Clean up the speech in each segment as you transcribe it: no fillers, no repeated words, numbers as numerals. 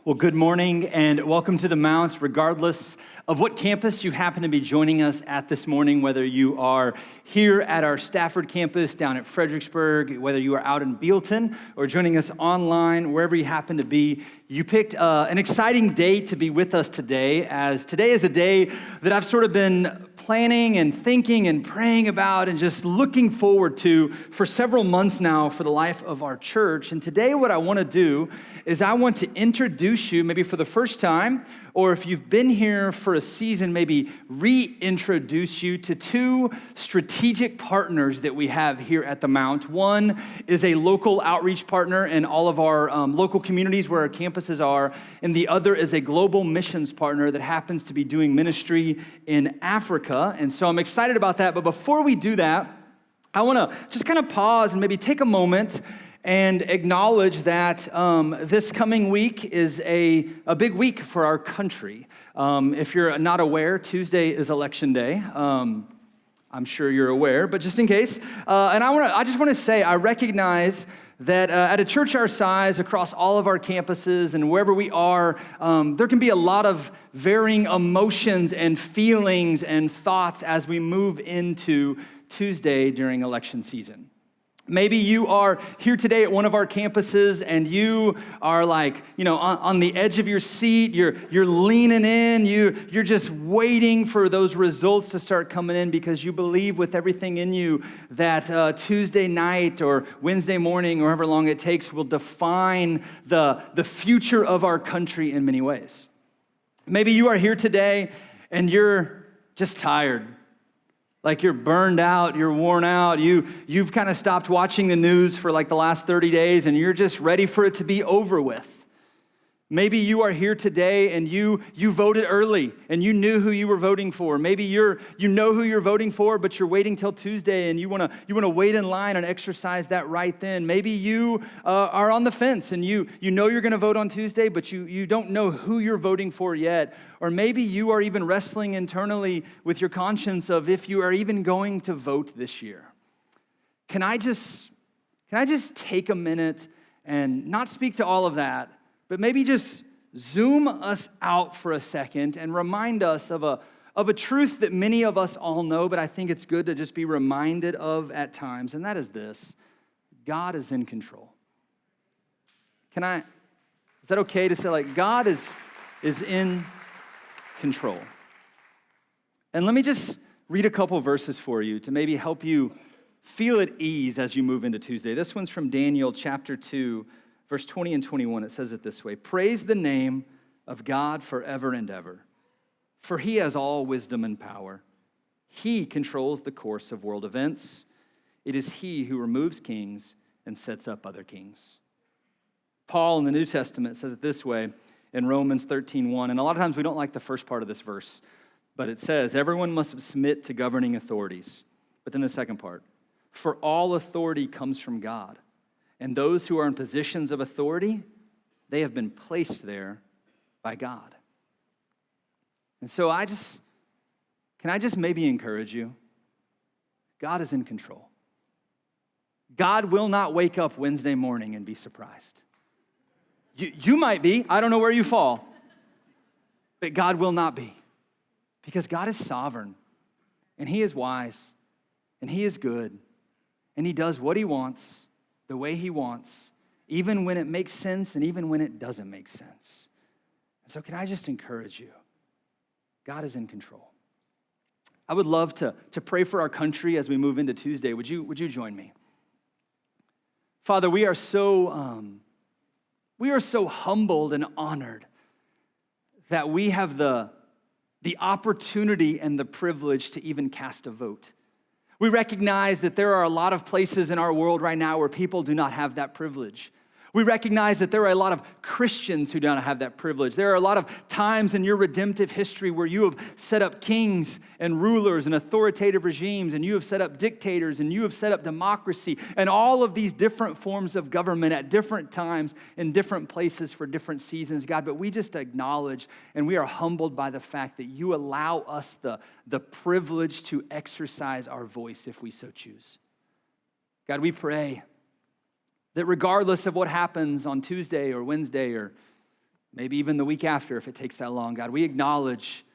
Well, good morning and welcome to the Mount, regardless of what campus you happen to be joining us at this morning, whether you are here at our Stafford campus down at Fredericksburg, whether you are out in Bealton or joining us online, wherever you happen to be. You picked an exciting day to be with us today, as today is a day that I've sort of been planning and thinking and praying about and just looking forward to for several months now for the life of our church. And today what I want to do is I want to introduce you, maybe for the first time, or if you've been here for a season, maybe reintroduce you to two strategic partners that we have here at the Mount. One is a local outreach partner in all of our local communities where our campuses are, and the other is a global missions partner that happens to be doing ministry in Africa. And so I'm excited about that. But before we do that, I want to just kind of pause and maybe take a moment and acknowledge that this coming week is a big week for our country. If you're not aware, Tuesday is Election Day. I'm sure you're aware, but just in case. And I just want to say, I recognize that at a church our size, across all of our campuses and wherever we are, there can be a lot of varying emotions and feelings and thoughts as we move into Tuesday during election season. Maybe you are here today at one of our campuses and you are like, on the edge of your seat, you're leaning in, you're just waiting for those results to start coming in because you believe with everything in you that Tuesday night or Wednesday morning or however long it takes will define the future of our country in many ways. Maybe you are here today and you're just tired. Like you're burned out, you're worn out, you've kind of stopped watching the news for like the last 30 days and you're just ready for it to be over with. Maybe you are here today and you voted early and you knew who you were voting for. Maybe you know who you're voting for, but you're waiting till Tuesday and you want to wait in line and exercise that right then. Maybe you are on the fence and you know you're going to vote on Tuesday, but you don't know who you're voting for yet. Or maybe you are even wrestling internally with your conscience of if you are even going to vote this year. Can I just take a minute and not speak to all of that, but maybe just zoom us out for a second and remind us of a truth that many of us all know, but I think it's good to just be reminded of at times, and that is this: God is in control. Is that okay to say, like, God is in control? And let me just read a couple verses for you to maybe help you feel at ease as you move into Tuesday. This one's from Daniel chapter 2, verse 20 and 21. It says it this way: "Praise the name of God forever and ever, for he has all wisdom and power. He controls the course of world events. It is he who removes kings and sets up other kings." Paul in the New Testament says it this way in Romans 13:1, and a lot of times we don't like the first part of this verse, but it says, "Everyone must submit to governing authorities." But then the second part, "For all authority comes from God. And those who are in positions of authority, they have been placed there by God." And so can I just maybe encourage you? God is in control. God will not wake up Wednesday morning and be surprised. You might be, I don't know where you fall, but God will not be. Because God is sovereign, and he is wise, and he is good, and he does what he wants, the way he wants, even when it makes sense and even when it doesn't make sense. And so can I just encourage you? God is in control. I would love to pray for our country as we move into Tuesday. Would you join me? Father, we are so humbled and honored that we have the opportunity and the privilege to even cast a vote. We recognize that there are a lot of places in our world right now where people do not have that privilege. We recognize that there are a lot of Christians who don't have that privilege. There are a lot of times in your redemptive history where you have set up kings and rulers and authoritative regimes, and you have set up dictators, and you have set up democracy, and all of these different forms of government at different times in different places for different seasons, God. But we just acknowledge and we are humbled by the fact that you allow us the privilege to exercise our voice if we so choose. God, we pray that regardless of what happens on Tuesday or Wednesday or maybe even the week after if it takes that long. God, we acknowledge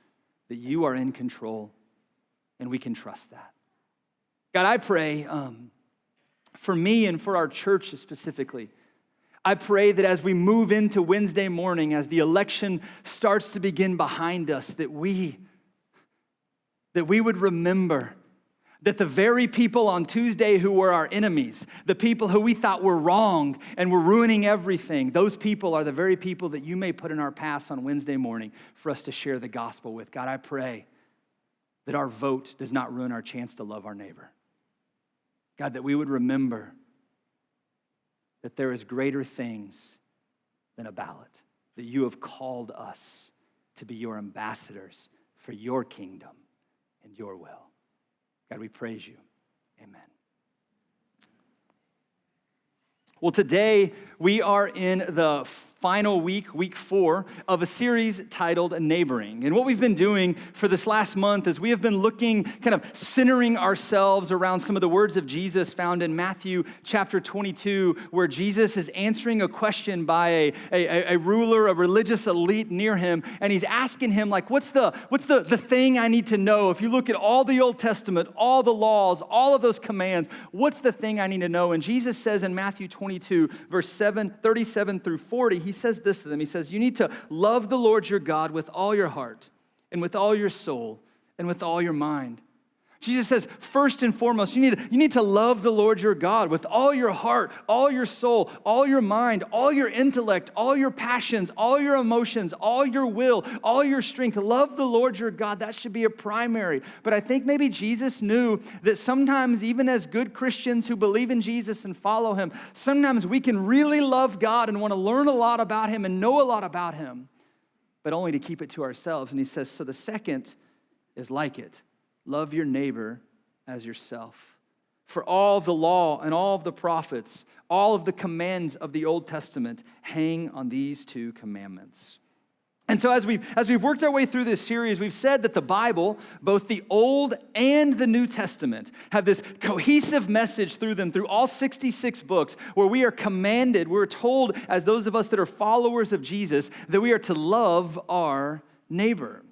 that you are in control, and we can trust that. God, I pray for me and for our church specifically, I pray that as we move into Wednesday morning, as the election starts to begin behind us, that we would remember that the very people on Tuesday who were our enemies, the people who we thought were wrong and were ruining everything, those people are the very people that you may put in our paths on Wednesday morning for us to share the gospel with. God, I pray that our vote does not ruin our chance to love our neighbor. God, that we would remember that there is greater things than a ballot, that you have called us to be your ambassadors for your kingdom and your will. God, we praise you. Amen. Well, today we are in the final week 4, of a series titled Neighboring. And what we've been doing for this last month is we have been looking, kind of centering ourselves around some of the words of Jesus found in Matthew chapter 22, where Jesus is answering a question by a ruler, a religious elite near him, and he's asking him, like, what's the thing I need to know? If you look at all the Old Testament, all the laws, all of those commands, what's the thing I need to know? And Jesus says in Matthew 22, verse 37 through 40, he says this to them. He says, you need to love the Lord your God with all your heart and with all your soul and with all your mind. Jesus says, first and foremost, you need to love the Lord your God with all your heart, all your soul, all your mind, all your intellect, all your passions, all your emotions, all your will, all your strength. Love the Lord your God. That should be a primary. But I think maybe Jesus knew that sometimes, even as good Christians who believe in Jesus and follow him, sometimes we can really love God and want to learn a lot about him and know a lot about him, but only to keep it to ourselves. And he says, so the second is like it. Love your neighbor as yourself. For all of the law and all of the prophets, all of the commands of the Old Testament hang on these two commandments. And so as we've worked our way through this series, we've said that the Bible, both the Old and the New Testament, have this cohesive message through them, through all 66 books, where we are commanded, we're told as those of us that are followers of Jesus, that we are to love our neighbor.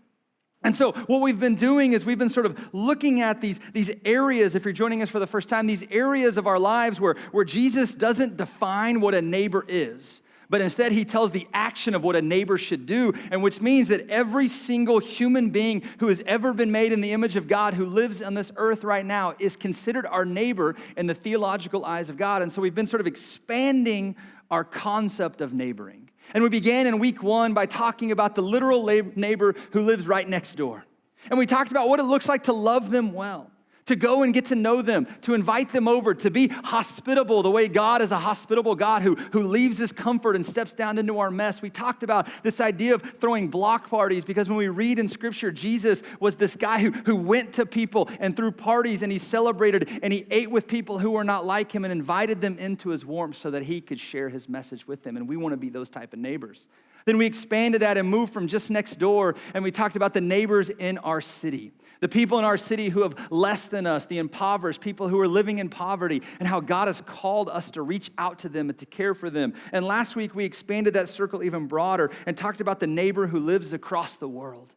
And so what we've been doing is we've been sort of looking at these areas, if you're joining us for the first time, these areas of our lives where Jesus doesn't define what a neighbor is, but instead he tells the action of what a neighbor should do, and which means that every single human being who has ever been made in the image of God, who lives on this earth right now, is considered our neighbor in the theological eyes of God. And so we've been sort of expanding our concept of neighboring. And we began in week 1 by talking about the literal neighbor who lives right next door. And we talked about what it looks like to love them well, to go and get to know them, to invite them over, to be hospitable the way God is a hospitable God who leaves his comfort and steps down into our mess. We talked about this idea of throwing block parties, because when we read in Scripture, Jesus was this guy who went to people and threw parties, and he celebrated and he ate with people who were not like him and invited them into his warmth so that he could share his message with them. And we want to be those type of neighbors. Then we expanded that and moved from just next door, and we talked about the neighbors in our city. The people in our city who have less than us, the impoverished, people who are living in poverty, and how God has called us to reach out to them and to care for them. And last week, we expanded that circle even broader and talked about the neighbor who lives across the world.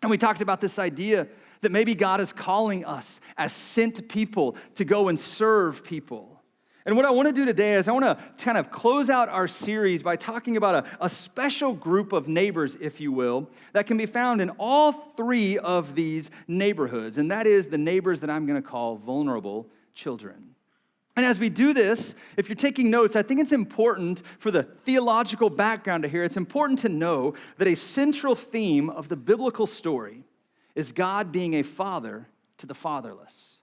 And we talked about this idea that maybe God is calling us as sent people to go and serve people. And what I want to do today is I want to kind of close out our series by talking about a special group of neighbors, if you will, that can be found in all 3 of these neighborhoods. And that is the neighbors that I'm going to call vulnerable children. And as we do this, if you're taking notes, I think it's important for the theological background to hear. It's important to know that a central theme of the biblical story is God being a father to the fatherless.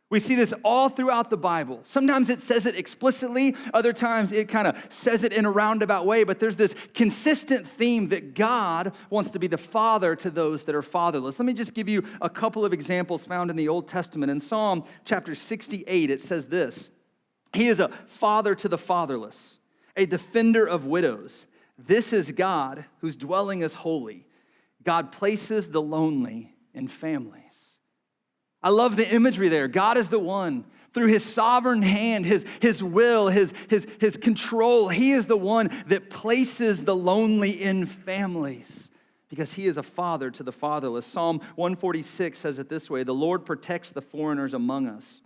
We see this all throughout the Bible. Sometimes it says it explicitly, other times it kind of says it in a roundabout way, but there's this consistent theme that God wants to be the father to those that are fatherless. Let me just give you a couple of examples found in the Old Testament. In Psalm chapter 68, it says this: He is a father to the fatherless, a defender of widows. This is God whose dwelling is holy. God places the lonely in families. I love the imagery there. God is the one Through his sovereign hand, his will, his control, he is the one that places the lonely in families because he is a father to the fatherless. Psalm 146 says it this way: the Lord protects the foreigners among us.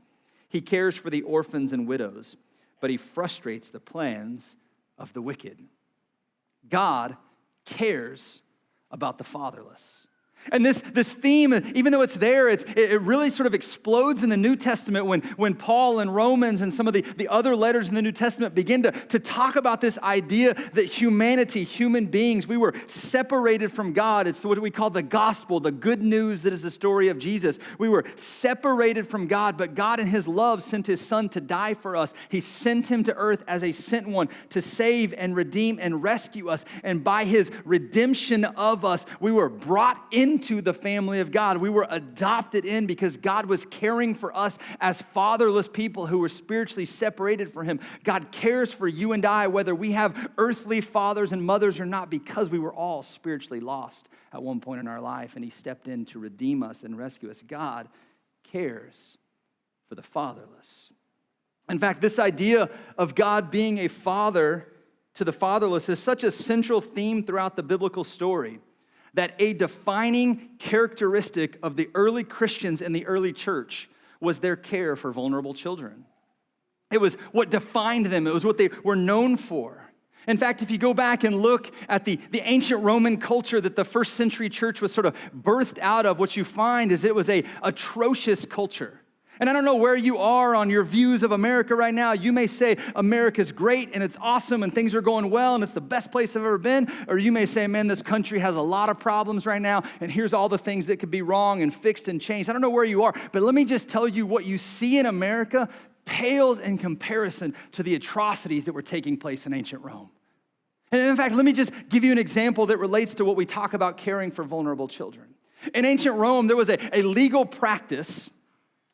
He cares for the orphans and widows, but he frustrates the plans of the wicked. God cares about the fatherless. And this theme, even though it's there, it really sort of explodes in the New Testament when Paul and Romans and some of the other letters in the New Testament begin to talk about this idea that humanity, human beings, we were separated from God. It's what we call the gospel, the good news that is the story of Jesus. We were separated from God, but God in his love sent his son to die for us. He sent him to earth as a sent one to save and redeem and rescue us. And by his redemption of us, we were brought into the family of God. We were adopted in because God was caring for us as fatherless people who were spiritually separated from him. God cares for you and I, whether we have earthly fathers and mothers or not, because we were all spiritually lost at one point in our life, and he stepped in to redeem us and rescue us. God cares for the fatherless. In fact, this idea of God being a father to the fatherless is such a central theme throughout the biblical story that a defining characteristic of the early Christians in the early church was their care for vulnerable children. It was what defined them. It was what they were known for. In fact, if you go back and look at the ancient Roman culture that the first century church was sort of birthed out of, what you find is it was an atrocious culture. And I don't know where you are on your views of America right now. You may say America's great and it's awesome and things are going well and it's the best place I've ever been. Or you may say, man, this country has a lot of problems right now and here's all the things that could be wrong and fixed and changed. I don't know where you are, but let me just tell you what you see in America pales in comparison to the atrocities that were taking place in ancient Rome. And in fact, let me just give you an example that relates to what we talk about caring for vulnerable children. In ancient Rome, there was a legal practice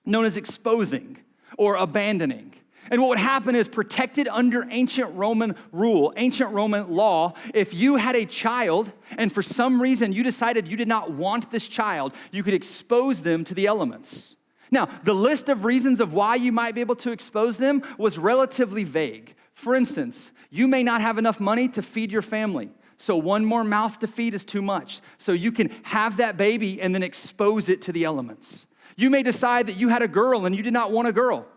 known as exposing or abandoning. And what would happen is, protected under ancient Roman rule, ancient Roman law, if you had a child and for some reason you decided you did not want this child, you could expose them to the elements. Now, the list of reasons of why you might be able to expose them was relatively vague. For instance, you may not have enough money to feed your family, so one more mouth to feed is too much. So you can have that baby and then expose it to the elements. You may decide that you had a girl and you did not want a girl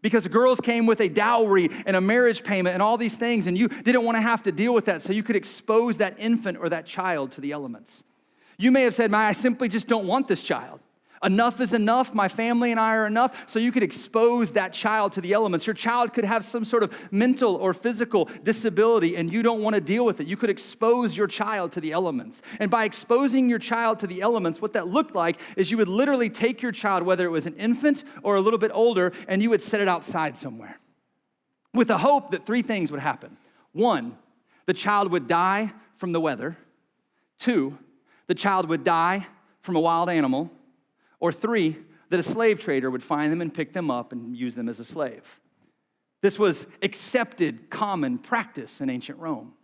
because girls came with a dowry and a marriage payment and all these things, and you didn't want to have to deal with that, so you could expose that infant or that child to the elements. You may have said, I simply just don't want this child. Enough is enough. My family and I are enough. So you could expose that child to the elements. Your child could have some sort of mental or physical disability and you don't want to deal with it. You could expose your child to the elements. And by exposing your child to the elements, what that looked like is you would literally take your child, whether it was an infant or a little bit older, and you would set it outside somewhere with the hope that three things would happen. One, the child would die from the weather. Two, the child would die from a wild animal. Or three, that a slave trader would find them and pick them up and use them as a slave. This was accepted common practice in ancient Rome.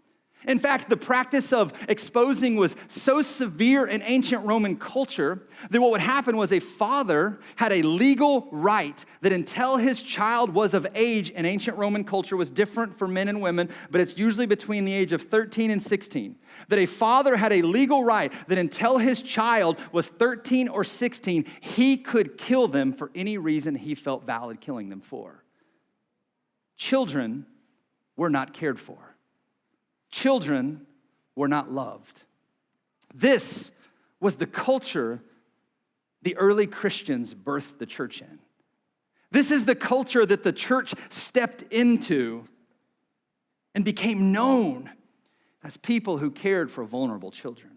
In fact, the practice of exposing was so severe in ancient Roman culture that what would happen was a father had a legal right that until his child was of age in ancient Roman culture was different for men and women, but it's usually between the age of 13 and 16. That a father had a legal right that until his child was 13 or 16, he could kill them for any reason he felt valid killing them for. Children were not cared for. Children were not loved. This was the culture the early Christians birthed the church in. This is the culture that the church stepped into and became known as people who cared for vulnerable children.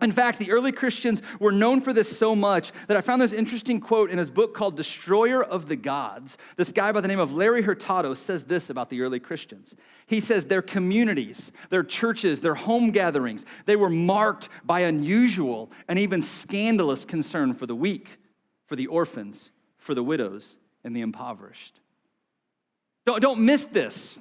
In fact, the early Christians were known for this so much that I found this interesting quote in his book called Destroyer of the Gods. This guy by the name of Larry Hurtado says this about the early Christians. He says their communities, their churches, their home gatherings, they were marked by unusual and even scandalous concern for the weak, for the orphans, for the widows, and the impoverished. Don't miss this.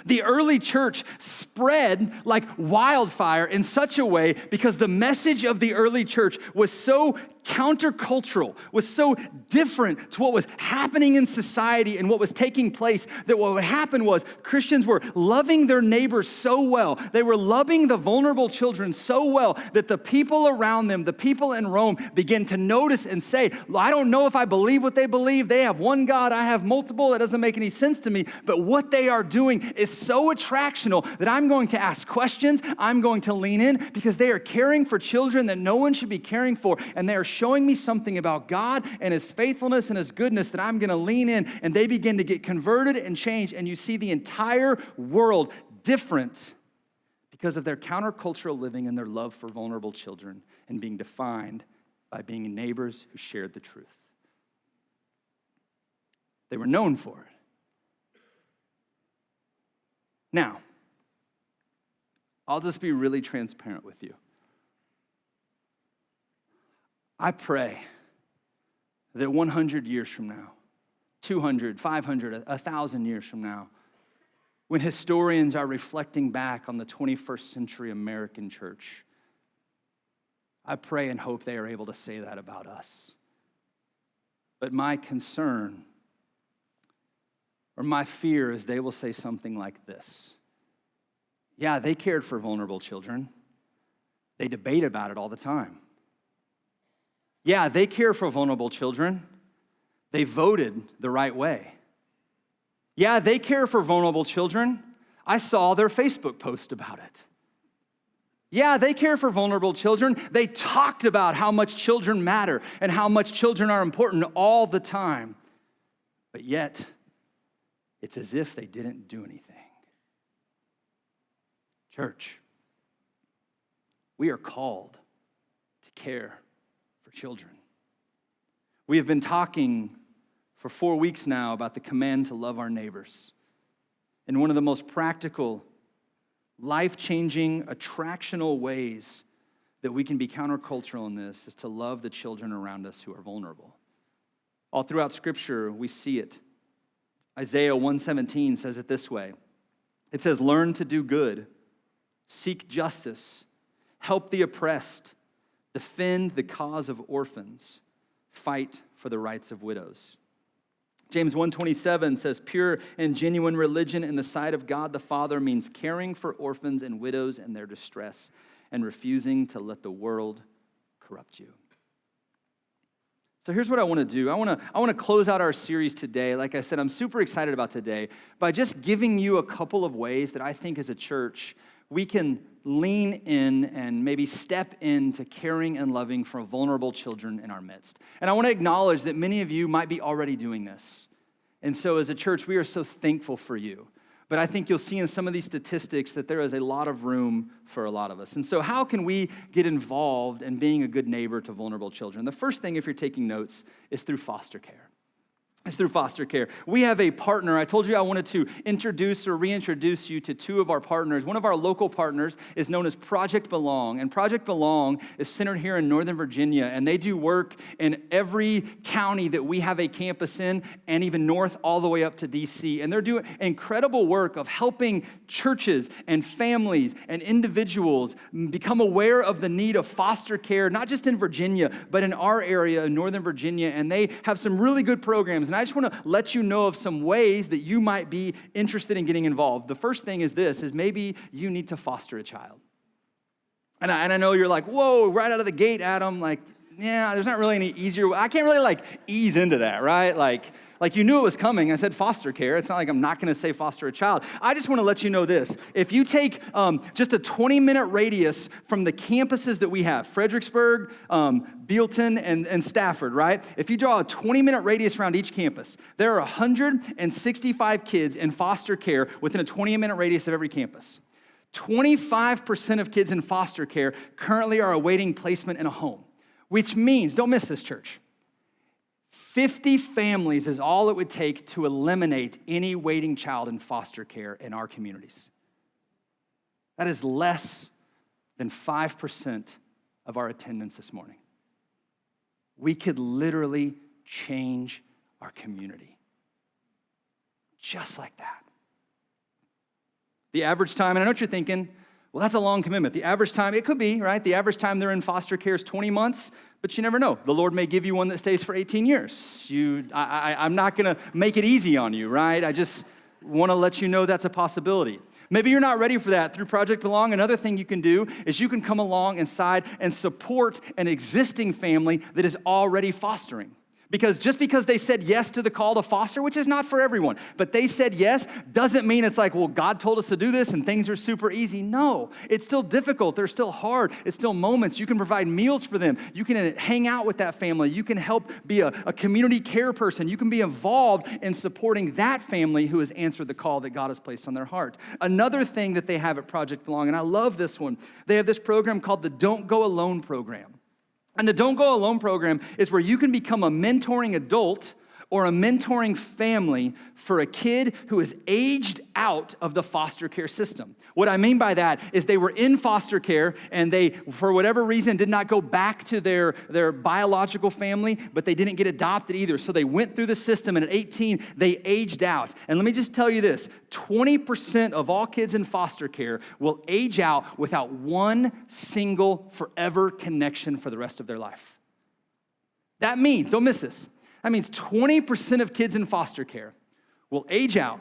The early church spread like wildfire in such a way because the message of the early church was so countercultural, was so different to what was happening in society and what was taking place, that what would happen was Christians were loving their neighbors so well, they were loving the vulnerable children so well, that the people around them, the people in Rome, began to notice and say, I don't know if I believe what they believe. They have one God, I have multiple. That doesn't make any sense to me. But what they are doing is so attractional that I'm going to ask questions. I'm going to lean in, because they are caring for children that no one should be caring for. And they are showing me something about God and his faithfulness and his goodness that I'm going to lean in. And they begin to get converted and changed. And you see the entire world different because of their countercultural living and their love for vulnerable children, and being defined by being neighbors who shared the truth. They were known for it. Now, I'll just be really transparent with you. I pray that 100 years from now, 200, 500, 1,000 years from now, when historians are reflecting back on the 21st century American church, I pray and hope they are able to say that about us. But my concern, or my fear, is they will say something like this. Yeah, they cared for vulnerable children. They debate about it all the time. Yeah, they care for vulnerable children. They voted the right way. Yeah, they care for vulnerable children. I saw their Facebook post about it. Yeah, they care for vulnerable children. They talked about how much children matter and how much children are important all the time. But yet, it's as if they didn't do anything. Church, we are called to care for children. We have been talking for 4 weeks now about the command to love our neighbors. And one of the most practical, life-changing, attractional ways that we can be countercultural in this is to love the children around us who are vulnerable. All throughout Scripture, we see it. Isaiah 1:17 says it this way. It says, learn to do good, seek justice, help the oppressed, defend the cause of orphans, fight for the rights of widows. James 1:27 says, pure and genuine religion in the sight of God the Father means caring for orphans and widows in their distress and refusing to let the world corrupt you. So here's what I want to do. I want to close out our series today. Like I said, I'm super excited about today by just giving you a couple of ways that I think as a church we can lean in and maybe step into caring and loving for vulnerable children in our midst. And I want to acknowledge that many of you might be already doing this. And so as a church, we are so thankful for you. But I think you'll see in some of these statistics that there is a lot of room for a lot of us. And so how can we get involved in being a good neighbor to vulnerable children? The first thing, if you're taking notes, is through foster care. It's through foster care. We have a partner. I told you I wanted to introduce or reintroduce you to two of our partners. One of our local partners is known as Project Belong. And Project Belong is centered here in Northern Virginia. And they do work in every county that we have a campus in, and even north all the way up to DC. And they're doing incredible work of helping churches and families and individuals become aware of the need of foster care, not just in Virginia, but in our area in Northern Virginia. And they have some really good programs. And I just want to let you know of some ways that you might be interested in getting involved. The first thing is this, is maybe you need to foster a child. And I know you're like, whoa, right out of the gate, Adam, like, yeah, there's not really any easier way. I can't really ease into that, right? Like you knew it was coming. I said foster care. It's not like I'm not going to say foster a child. I just want to let you know this. If you take just a 20-minute radius from the campuses that we have, Fredericksburg, Bealton, and Stafford, right? If you draw a 20-minute radius around each campus, there are 165 kids in foster care within a 20-minute radius of every campus. 25% of kids in foster care currently are awaiting placement in a home, which means, don't miss this, church, 50 families is all it would take to eliminate any waiting child in foster care in our communities. That is less than 5% of our attendance this morning. We could literally change our community just like that. The average time, and I know what you're thinking, Well, that's a long commitment. The average time, it could be, right? The average time they're in foster care is 20 months, but you never know. The Lord may give you one that stays for 18 years. I'm not going to make it easy on you, right? I just want to let you know that's a possibility. Maybe you're not ready for that. Through Project Belong, another thing you can do is you can come along inside and support an existing family that is already fostering. Because just because they said yes to the call to foster, which is not for everyone, but they said yes, doesn't mean it's like, well, God told us to do this and things are super easy. No, it's still difficult. They're still hard. It's still moments. You can provide meals for them. You can hang out with that family. You can help be a community care person. You can be involved in supporting that family who has answered the call that God has placed on their heart. Another thing that they have at Project Belong, and I love this one, they have this program called the Don't Go Alone program. And the Don't Go Alone program is where you can become a mentoring adult or a mentoring family for a kid who is aged out of the foster care system. What I mean by that is they were in foster care and they, for whatever reason, did not go back to their biological family, but they didn't get adopted either. So they went through the system, and at 18, they aged out. And let me just tell you this, 20% of all kids in foster care will age out without one single forever connection for the rest of their life. That means, don't miss this, that means 20% of kids in foster care will age out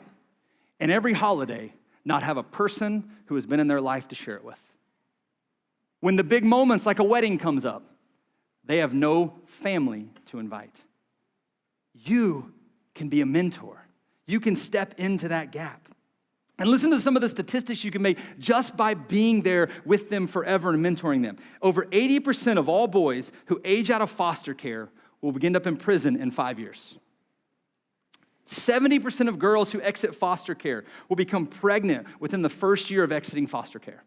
and every holiday not have a person who has been in their life to share it with. When the big moments like a wedding comes up, they have no family to invite. You can be a mentor. You can step into that gap. And listen to some of the statistics you can make just by being there with them forever and mentoring them. Over 80% of all boys who age out of foster care will end up in prison in 5 years. 70% of girls who exit foster care will become pregnant within the first year of exiting foster care.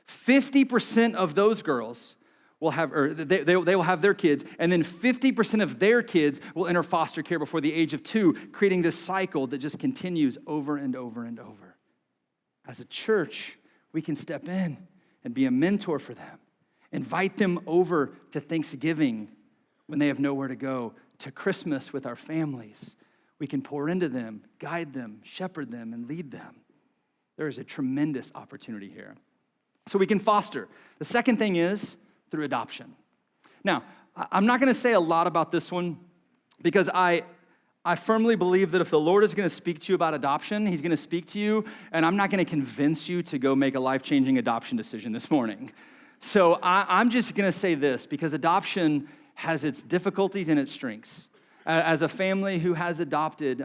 50% of those girls will have, or they will have their kids, and then 50% of their kids will enter foster care before the age of 2, creating this cycle that just continues over and over and over. As a church, we can step in and be a mentor for them, invite them over to Thanksgiving when they have nowhere to go, to Christmas with our families. We can pour into them, guide them, shepherd them, and lead them. There is a tremendous opportunity here. So we can foster. The second thing is through adoption. Now, I'm not going to say a lot about this one because I firmly believe that if the Lord is going to speak to you about adoption, he's going to speak to you, and I'm not going to convince you to go make a life-changing adoption decision this morning. So I'm just going to say this, because adoption has its difficulties and its strengths. As a family who has adopted,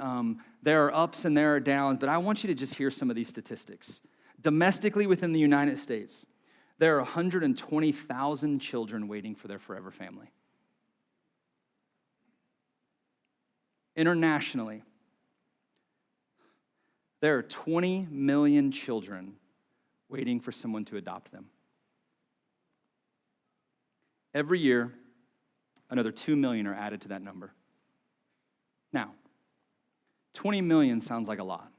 there are ups and there are downs, but I want you to just hear some of these statistics. Domestically within the United States, there are 120,000 children waiting for their forever family. Internationally, there are 20 million children waiting for someone to adopt them. Every year, another 2 million are added to that number. Now, 20 million sounds like a lot.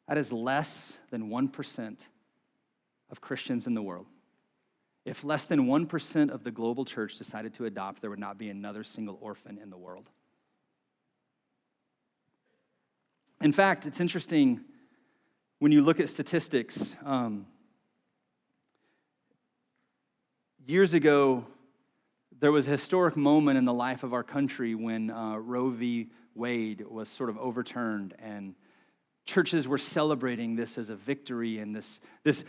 That is less than 1% of Christians in the world. If less than 1% of the global church decided to adopt, there would not be another single orphan in the world. In fact, it's interesting when you look at statistics. Years ago, there was a historic moment in the life of our country when Roe v. Wade was sort of overturned, and churches were celebrating this as a victory and this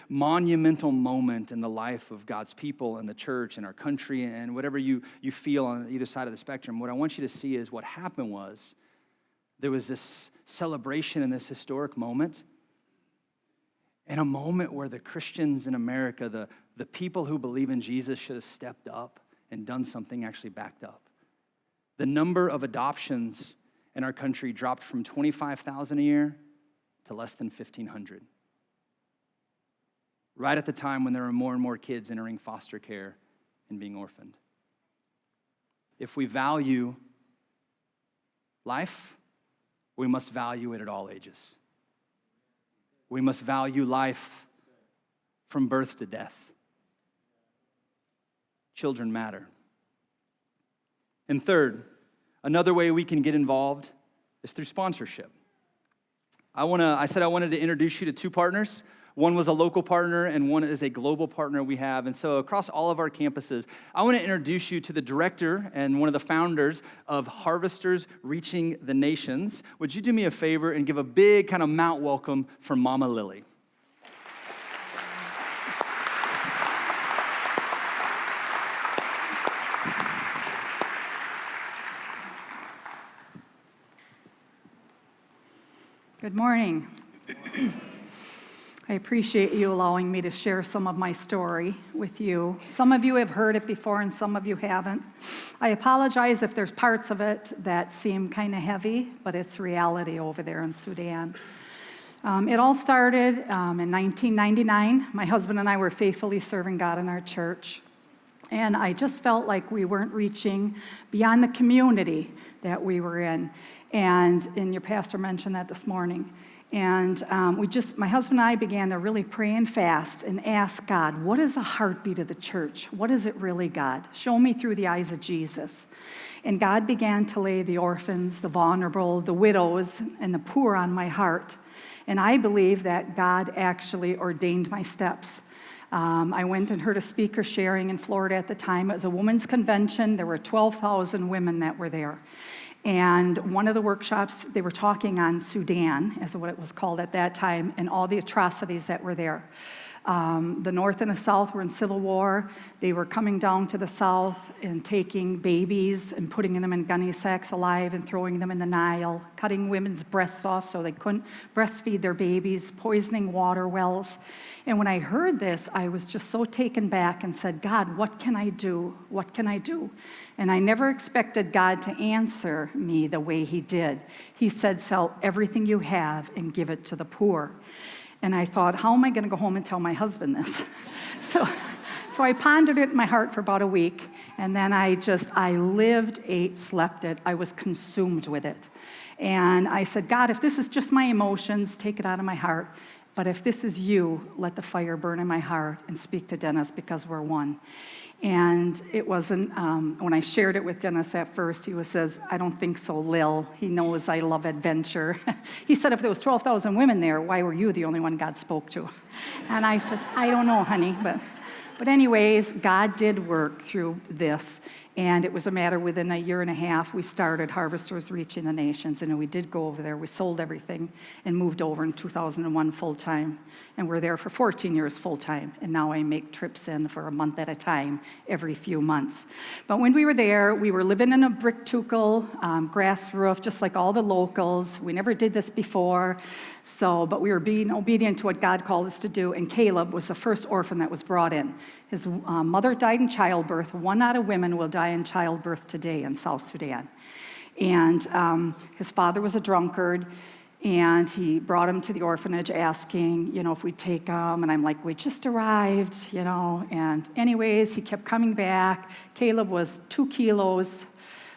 monumental moment in the life of God's people and the church and our country and whatever you feel on either side of the spectrum. What I want you to see is what happened was there was this celebration in this historic moment, and a moment where the Christians in America, the people who believe in Jesus, should have stepped up and done something actually backed up. The number of adoptions in our country dropped from 25,000 a year to less than 1,500. Right at the time when there were more and more kids entering foster care and being orphaned. If we value life, we must value it at all ages. We must value life from birth to death. Children matter. And third, another way we can get involved is through sponsorship. I said I wanted to introduce you to two partners. One was a local partner, and one is a global partner we have. And so across all of our campuses, I want to introduce you to the director and one of the founders of Harvesters Reaching the Nations. Would you do me a favor and give a big kind of mount welcome for Mama Lily? Good morning. I appreciate you allowing me to share some of my story with you. Some of you have heard it before and some of you haven't. I apologize if there's parts of it that seem kind of heavy, but it's reality over there in Sudan. It all started in 1999. My husband and I were faithfully serving God in our church. And I just felt like we weren't reaching beyond the community that we were in. And your pastor mentioned that this morning. And my husband and I began to really pray and fast and ask God, what is the heartbeat of the church? What is it really, God? Show me through the eyes of Jesus. And God began to lay the orphans, the vulnerable, the widows, and the poor on my heart. And I believe that God actually ordained my steps. I went and heard a speaker sharing in Florida at the time. It was a women's convention. There were 12,000 women that were there. And one of the workshops, they were talking on Sudan, as what it was called at that time, and all the atrocities that were there. The North and the South were in civil war. They were coming down to the South and taking babies and putting them in gunny sacks alive and throwing them in the Nile, cutting women's breasts off so they couldn't breastfeed their babies, poisoning water wells. And when I heard this, I was just so taken back and said, God, what can I do? What can I do? And I never expected God to answer me the way he did. He said, sell everything you have and give it to the poor. And I thought, how am I going to go home and tell my husband this? So I pondered it in my heart for about a week, and then I lived, ate, slept it. I was consumed with it. And I said, God, if this is just my emotions, take it out of my heart. But if this is you, let the fire burn in my heart and speak to Dennis because we're one. And it wasn't, when I shared it with Dennis at first, he says, I don't think so, Lil. He knows I love adventure. He said, if there was 12,000 women there, why were you the only one God spoke to? And I said, I don't know, honey. But anyways, God did work through this. And it was a matter within a year and a half, we started Harvesters Reaching the Nations. And we did go over there. We sold everything and moved over in 2001 full-time. And we're there for 14 years full-time. And now I make trips in for a month at a time, every few months. But when we were there, we were living in a brick tukul, grass roof, just like all the locals. We never did this before. But we were being obedient to what God called us to do. And Caleb was the first orphan that was brought in. His mother died in childbirth. 1 out of women will die in childbirth today in South Sudan. And his father was a drunkard. And he brought him to the orphanage asking, if we'd take him. And I'm like, we just arrived, And anyways, he kept coming back. Caleb was 2 kilos,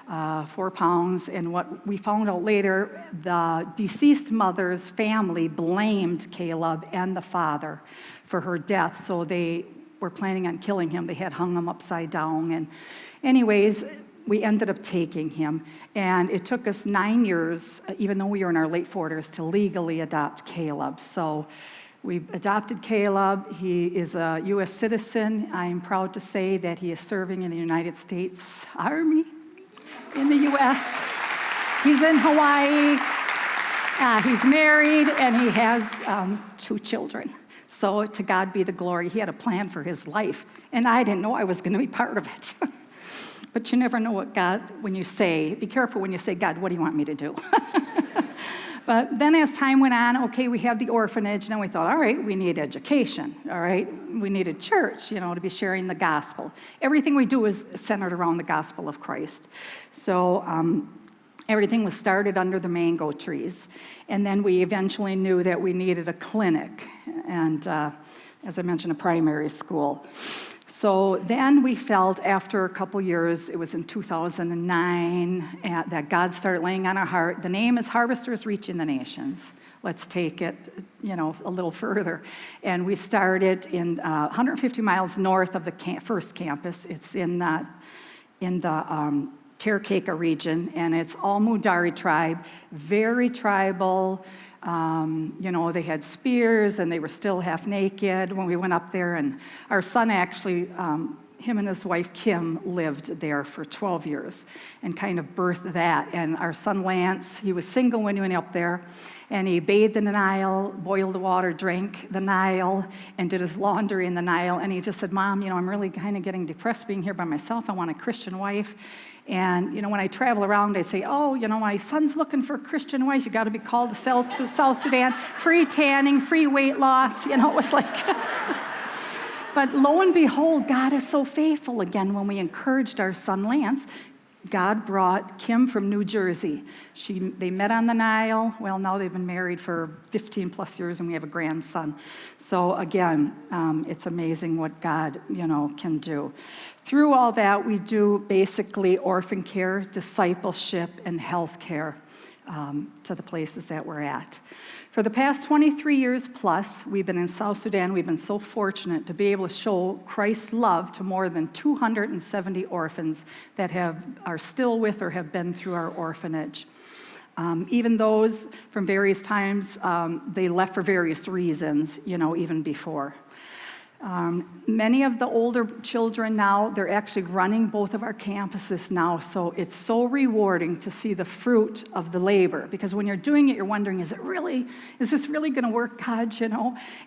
4 pounds. And what we found out later, the deceased mother's family blamed Caleb and the father for her death. So they were planning on killing him. They had hung him upside down. And anyways, we ended up taking him, and it took us 9 years, even though we were in our late 40s, to legally adopt Caleb. So we adopted Caleb. He is a U.S. citizen. I'm proud to say that he is serving in the United States Army in the U.S. He's in Hawaii. He's married, and he has 2 children. So to God be the glory. He had a plan for his life, and I didn't know I was going to be part of it. But you never know what God, be careful when you say, God, what do you want me to do? But then as time went on, okay, we have the orphanage, and then we thought, all right, we need education, all right? We need a church, to be sharing the gospel. Everything we do is centered around the gospel of Christ. So everything was started under the mango trees. And then we eventually knew that we needed a clinic, and as I mentioned, a primary school. So then we felt after a couple years, it was in 2009, that God started laying on our heart. The name is Harvesters Reaching the Nations. Let's take it, a little further. And we started in 150 miles north of the first campus. It's in the Terekeka region, and it's all Mudari tribe, very tribal. They had spears and they were still half naked when we went up there. And our son actually, him and his wife Kim lived there for 12 years and kind of birthed that. And our son Lance, he was single when he went up there. And he bathed in the Nile, boiled the water, drank the Nile, and did his laundry in the Nile. And he just said, Mom, I'm really kind of getting depressed being here by myself. I want a Christian wife. And, when I travel around, I say, my son's looking for a Christian wife. You got to be called to South Sudan. Free tanning, free weight loss. It was like... But lo and behold, God is so faithful. Again, when we encouraged our son Lance, God brought Kim from New Jersey. They met on the Nile. Well, now they've been married for 15 plus years and we have a grandson. So again, it's amazing what God, can do. Through all that, we do basically orphan care, discipleship, and health care to the places that we're at. For the past 23 years plus, we've been in South Sudan. We've been so fortunate to be able to show Christ's love to more than 270 orphans that are still with or have been through our orphanage. Even those from various times, they left for various reasons, even before. Many of the older children now, they're actually running both of our campuses now, so it's so rewarding to see the fruit of the labor, because when you're doing it, you're wondering, is this really going to work, God,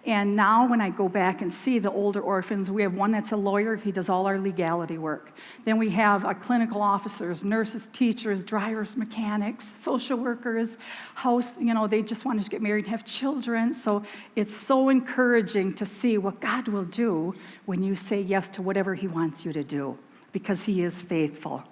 And now when I go back and see the older orphans, we have one that's a lawyer, he does all our legality work. Then we have our clinical officers, nurses, teachers, drivers, mechanics, social workers, they just want to get married and have children, so it's so encouraging to see what God will do when you say yes to whatever he wants you to do, because he is faithful.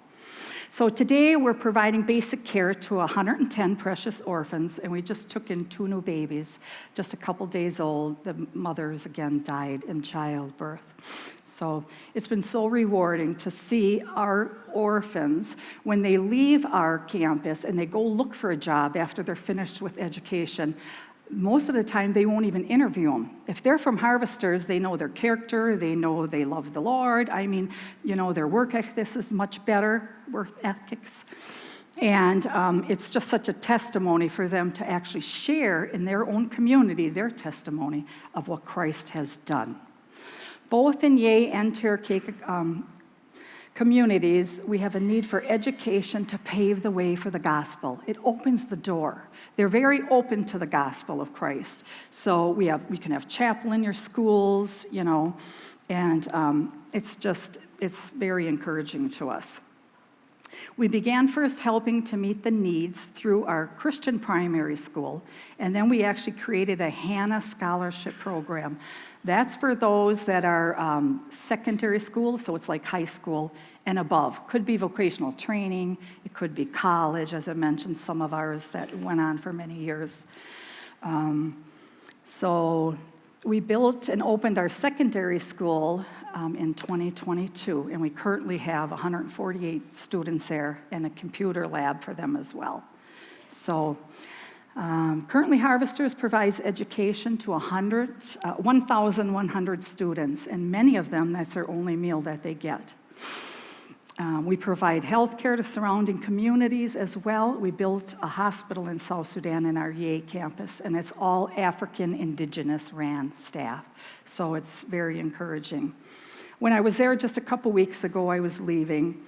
So today we're providing basic care to 110 precious orphans, and we just took in 2 new babies, just a couple days old. The mothers, again, died in childbirth. So it's been so rewarding to see our orphans, when they leave our campus and they go look for a job after they're finished with education, most of the time, they won't even interview them. If they're from Harvesters, they know their character, they know they love the Lord. Their work ethics is much better, work ethics. And it's just such a testimony for them to actually share in their own community their testimony of what Christ has done. Both in Yei and Turkey communities, we have a need for education to pave the way for the gospel. It opens the door. They're very open to the gospel of Christ. So we can have chapel in your schools, and it's very encouraging to us. We began first helping to meet the needs through our Christian primary school, and then we actually created a Hannah Scholarship Program. That's for those that are secondary school, so it's like high school and above. Could be vocational training, it could be college, as I mentioned, some of ours that went on for many years. So we built and opened our secondary school in 2022, and we currently have 148 students there and a computer lab for them as well. So currently Harvesters provides education to 1,100 students, and many of them, that's their only meal that they get. We provide health care to surrounding communities as well. We built a hospital in South Sudan in our Yei campus, and it's all African Indigenous ran staff, so it's very encouraging. When I was there just a couple weeks ago, I was leaving,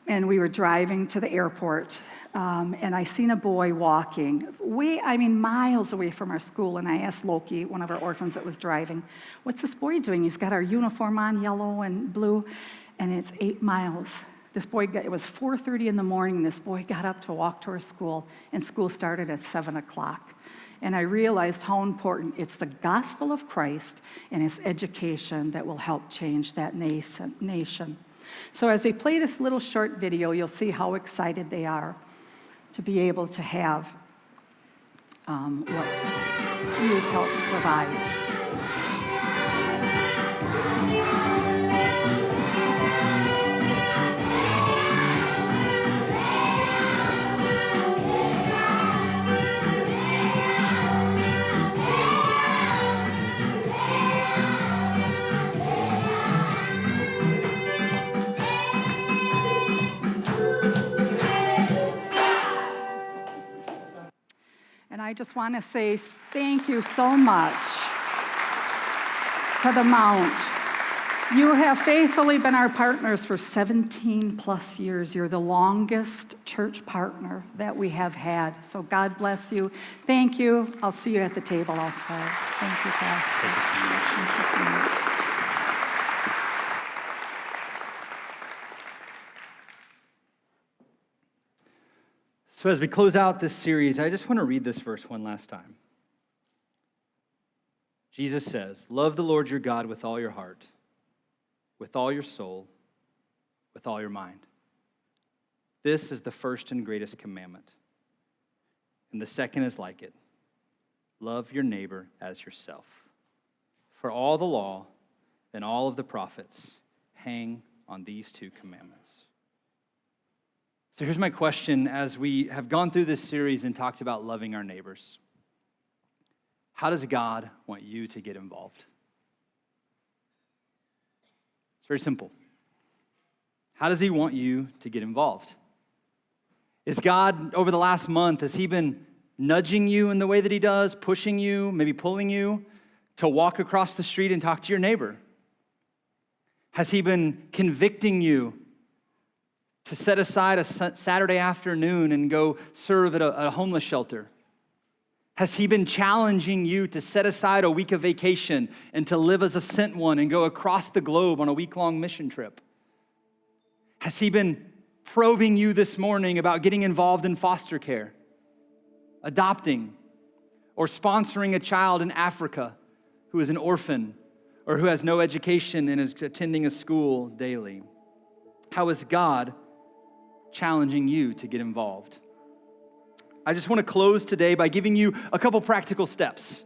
and we were driving to the airport, and I seen a boy walking miles away from our school, and I asked Loki, one of our orphans that was driving, what's this boy doing? He's got our uniform on, yellow and blue, and it's 8 miles. It was 4:30 in the morning, this boy got up to walk to our school, and school started at 7 o'clock. And I realized how important it's the gospel of Christ and its education that will help change that nation. So as they play this little short video, you'll see how excited they are to be able to have what you've helped provide. And I just want to say thank you so much to the Mount. You have faithfully been our partners for 17 plus years. You're the longest church partner that we have had. So God bless you. Thank you. I'll see you at the table outside. Thank you, Pastor. Thank you so much. Thank you so much. So as we close out this series, I just want to read this verse one last time. Jesus says, "Love the Lord your God with all your heart, with all your soul, with all your mind. This is the first and greatest commandment. And the second is like it. Love your neighbor as yourself. For all the law and all of the prophets hang on these two commandments." So here's my question as we have gone through this series and talked about loving our neighbors. How does God want you to get involved? It's very simple. How does he want you to get involved? Is God, over the last month, has he been nudging you in the way that he does, pushing you, maybe pulling you to walk across the street and talk to your neighbor? Has he been convicting you to set aside a Saturday afternoon and go serve at a homeless shelter? Has he been challenging you to set aside a week of vacation and to live as a sent one and go across the globe on a week-long mission trip? Has he been probing you this morning about getting involved in foster care, adopting, or sponsoring a child in Africa who is an orphan or who has no education and is attending a school daily? How is God challenging you to get involved? I just want to close today by giving you a couple practical steps.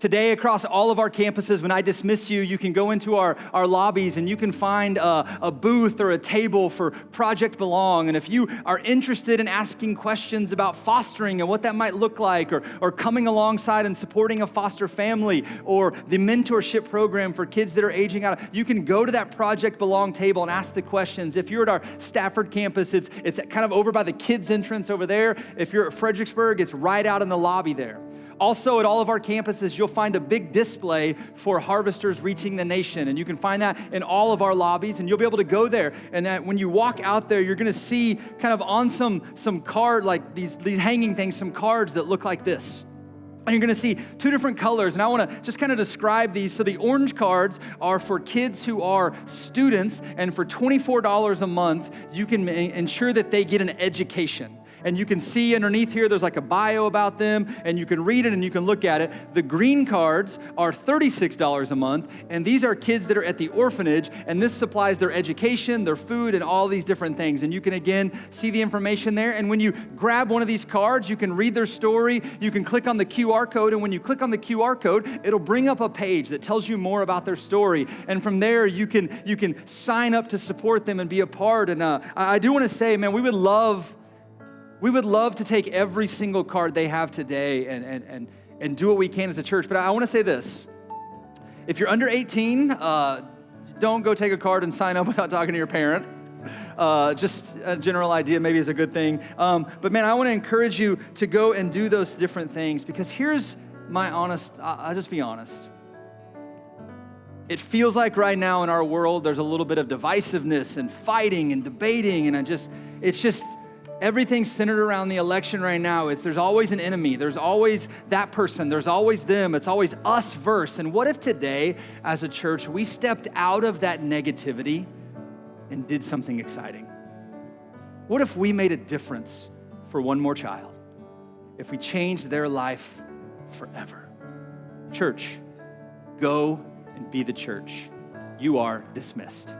Today, across all of our campuses, when I dismiss you, you can go into our lobbies and you can find a booth or a table for Project Belong. And if you are interested in asking questions about fostering and what that might look like, or coming alongside and supporting a foster family, or the mentorship program for kids that are aging out, you can go to that Project Belong table and ask the questions. If you're at our Stafford campus, it's kind of over by the kids' entrance over there. If you're at Fredericksburg, it's right out in the lobby there. Also, at all of our campuses, you'll find a big display for Harvesters Reaching the Nation, and you can find that in all of our lobbies, and you'll be able to go there. And that when you walk out there, you're going to see kind of on some card, like these hanging things, some cards that look like this. And you're going to see two different colors, and I want to just kind of describe these. So the orange cards are for kids who are students, and for $24 a month, you can ensure that they get an education. And you can see underneath here, there's like a bio about them, and you can read it and you can look at it. The green cards are $36 a month, and these are kids that are at the orphanage, and this supplies their education, their food, and all these different things. And you can, again, see the information there. And when you grab one of these cards, you can read their story. You can click on the QR code, and when you click on the QR code, it'll bring up a page that tells you more about their story. And from there, you can sign up to support them and be a part. And I do want to say, man, we would love to take every single card they have today and do what we can as a church. But I want to say this. If you're under 18, don't go take a card and sign up without talking to your parent. Just a general idea maybe is a good thing. But man, I want to encourage you to go and do those different things, because here's my I'll just be honest. It feels like right now in our world, there's a little bit of divisiveness and fighting and debating, and it's just everything's centered around the election right now. There's always an enemy. There's always that person. There's always them. It's always us versus. And what if today, as a church, we stepped out of that negativity and did something exciting? What if we made a difference for one more child? If we changed their life forever? Church, go and be the church. You are dismissed.